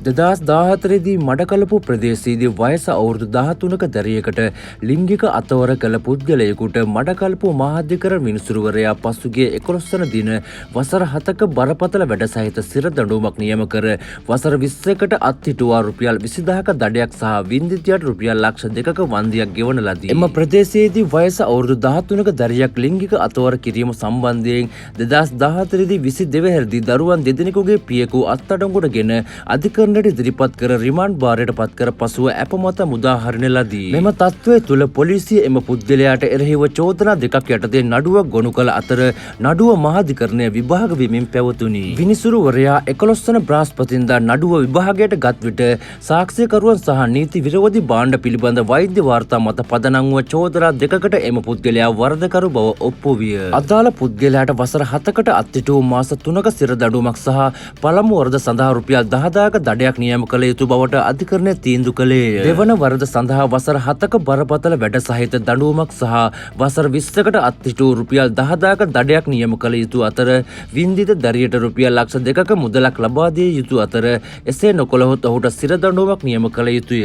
2014දී මඩකලපු ප්‍රදේශයේදී වයස අවුරුදු 13ක දරියකට ලිංගික අතවර කළ පුද්ගලයෙකුට මඩකලපු මහාධිකරණ විනිසුරුවරයා පසුගිය 11 වන දින වසර 7ක බරපතල වැඩ සහිත සිර දඬුවමක් නියම කර වසර 20කට අත්හිටුවා රුපියල් 20000ක දඩයක් සහ වින්දිතියට රුපියල් ලක්ෂ 2ක වන්දියක් ගෙවන ලදී. එම ප්‍රදේශයේදී වයස අවුරුදු 13ක දරියක් ලිංගික අතවර කිරීම සම්බන්ධයෙන් 2014දී 22 වෙනිදා දරුවන් දෙදෙනෙකුගේ පියෙකු අත්අඩංගුවටගෙන අධිකරණයට ඉදිරිපත් කර රිමාන්ඩ් භාරයට පත් කර පසුව ඇප මත මුදා හරින ලදී. මෙම තත්ත්වය තුළ පොලිසිය එම පුද්ගලයාට එරෙහිව චෝදනා දෙකක් යටතේ නඩුවක් ගොනු කළ අතර නඩුව මහාධිකරණය විභාග වෙමින් පැවතුණි. විනිසුරුවරයා 11 වන බ්‍රහස්පතින්දා නඩුව විභාගයට ගත් විට සාක්ෂිකරුවන් සහ නීති විරෝධී භාණ්ඩ පිළිබඳ වෛද්‍ය වාර්තා මත පදනම්ව චෝදනා දෙකකට එම පුද්ගලයා වරදකරු බව ඔප්පු විය. අදාළ පුද්ගලයාට වසර 7කට අත්හිටු මාස 3ක සිර දඬුවමක් සහ පළමු වරද සඳහා රුපියල් 10000ක දඩයක් නියම කළ යුතු බවට අධිකරණය තීන්දුව කළේය. දෙවන වරද සඳහා වසර 7ක බරපතල වැඩ සහිත දඬුවමක් සහ වසර 20කට අත්හිටු රුපියල් 10000ක දඩයක් නියම කළ යුතු අතර වින්දිත දරියට රුපියල් ලක්ෂ 2ක මුදලක් ලබා දිය යුතු අතර එසේ නොකළහොත් ඔහුට සිර දඬුවමක් නියම කළ යුතුය.